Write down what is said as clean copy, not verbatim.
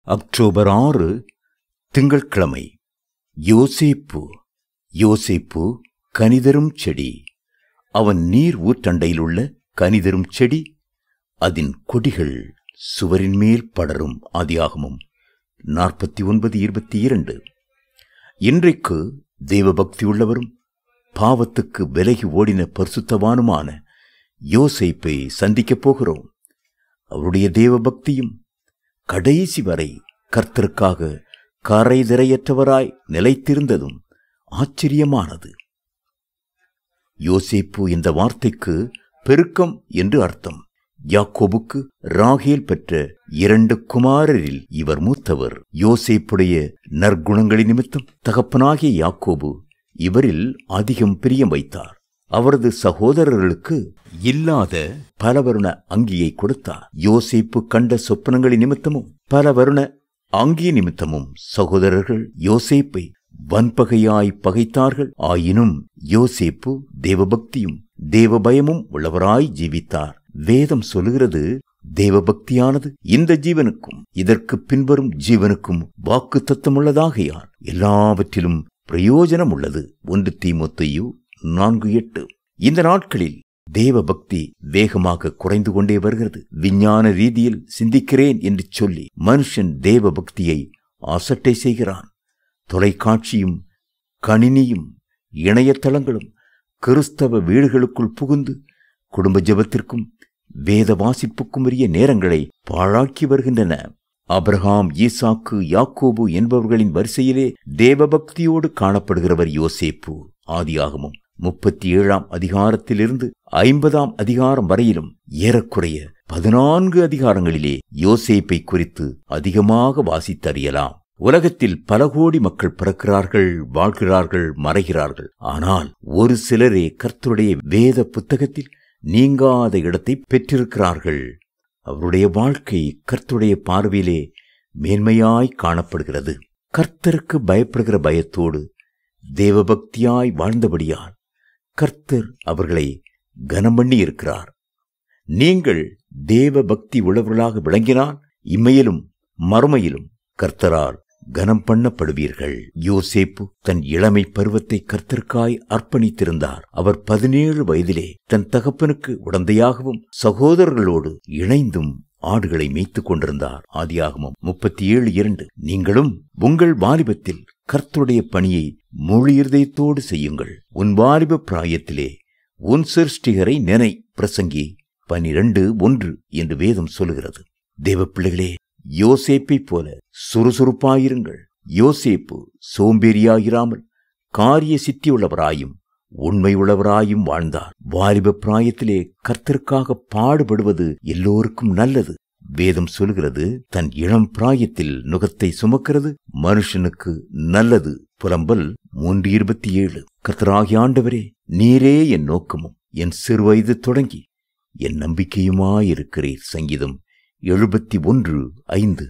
October 6 திங்கட்கிழமை. யோசேப்பு. யோசேப்பு கனிதரும் செடி. அவன் நீர் ஊற்றண்டையிலுள்ள கனிதரும் செடி, அதன் கொடிகள் சுவரின் மேல் படரும். ஆதியாகமம் 49:22. இன்றைக்கு தேவபக்தியுள்ளவரும் பாவத்துக்கு விலகி ஓடின பரிசுத்தவானுமான யோசேப்பை சந்திக்கப் போகிறோம். அவருடைய தேவபக்தியும் கடைசி வரை கர்த்தருக்காக கரைதிரையற்றவராய் நிலைத்திருந்ததும் ஆச்சரியமானது. யோசேப்பு என்ற வார்த்தைக்கு பெருக்கம் என்று அர்த்தம். யாக்கோபுக்கு ராகேல் பெற்ற 2 குமாரரில் இவர் மூத்தவர். யோசேப்புடைய நற்குணங்களின் நிமித்தம் தகப்பனாகிய யாக்கோபு இவரில் அதிகம் பிரியம் வைத்தார். அவரது சகோதரர்களுக்கு இல்லாத பல வருண அங்கியை கொடுத்தார். யோசேப்பு கண்ட சொப்பனங்களின் நிமித்தமும் பல வருண அங்கி நிமித்தமும் சகோதரர்கள் யோசேப்பை வன்பகையாய் பகைத்தார்கள். ஆயினும் யோசேப்பு தேவபக்தியும் தேவபயமும் உள்ளவராய் ஜீவித்தார். வேதம் சொல்லுகிறது, தேவபக்தியானது இந்த ஜீவனுக்கும் இதற்கு பின்வரும் ஜீவனுக்கும் வாக்கு தத்தமுள்ளதாகையால் எல்லாவற்றிலும் பிரயோஜனம் உள்ளது. 1 தீமோத்தேயு 4:8. இந்த நாட்களில் தேவபக்தி வேகமாக குறைந்து கொண்டே வருகிறது. விஞ்ஞான ரீதியில் சிந்திக்கிறேன் என்று சொல்லி மனுஷன் தேவபக்தியை அசட்டை செய்கிறான். தொலைக்காட்சியும் கணினியும் இணையதளங்களும் கிறிஸ்தவ வீடுகளுக்குள் புகுந்து குடும்ப ஜெபத்திற்கும் வேத வாசிப்புக்கும் உரிய நேரங்களை பாழாக்கி வருகின்றன. ஆபிரகாம், ஈசாக்கு, யாக்கோபு என்பவர்களின் வரிசையிலே தேவபக்தியோடு காணப்படுகிறவர் யோசேப்பு. ஆதியாகமம் 37ஆம் அதிகாரத்திலிருந்து 50ஆம் அதிகாரம் வரையிலும் ஏறக்குறைய 14 அதிகாரங்களிலே யோசேப்பை குறித்து அதிகமாக வாசித்தறியலாம். உலகத்தில் பல கோடி மக்கள் பிறக்கிறார்கள், வாழ்கிறார்கள், மறைகிறார்கள். ஆனால் ஒரு சிலரே கர்த்தருடைய வேத புத்தகத்தில் நீங்காத இடத்தை பெற்றிருக்கிறார்கள். அவருடைய வாழ்க்கை கர்த்தருடைய பார்வையிலே மேன்மையாய் காணப்படுகிறது. கர்த்தருக்கு பயப்படுகிற பயத்தோடு தேவபக்தியாய் வாழ்ந்தபடியால் கர்த்தர் அவர்களை கனம் பண்ணி இருக்கிறார். நீங்கள் தேவபக்தி உள்ளவர்களாக விளங்கினால் இம்மையிலும் மறுமையிலும் கர்த்தரால் கனம் பண்ணப்படுவீர்கள். யோசேப்பு தன் இளமை பருவத்தை கர்த்தருக்காய் அர்ப்பணித்திருந்தார். அவர் 17 வயதிலே தன் தகப்பனுக்கு உடந்தையாகவும் சகோதரர்களோடு இணைந்தும் ஆடுகளை மேய்த்துக் கொண்டிருந்தார். ஆதியாகமம் 37:2. நீங்களும் உங்கள் வாலிபத்தில் கர்த்தருடைய பணியை முழு இருதயத்தோடு செய்யுங்கள். உன் வாலிப பிராயத்திலே உன் சிருஷ்டிகரை நினை. பிரசங்கி 12:1 என்று வேதம் சொல்லுகிறது. தேவ பிள்ளைகளே, யோசேப்பை போல சுறுசுறுப்பாயிருங்கள். யோசேப்பு சோம்பேறியாயிராமல் காரிய சித்தியுள்ளவராயும் உண்மையுள்ளவராயும் வாழ்ந்தார். வாலிப பிராயத்திலே கர்த்தருக்காக பாடுபடுவது எல்லோருக்கும் நல்லது. வேதம் சொல்கிறது, தன் இளம் பிராயத்தில் நுகத்தை சுமக்கிறது மனுஷனுக்கு நல்லது. புலம்பல் 3:27. கர்த்தராகிய ஆண்டவரே, நீரே என் நோக்கமும் என் சிறுவயது தொடங்கி என் நம்பிக்கையுமாயிருக்கிறீர். சங்கீதம் 71:5.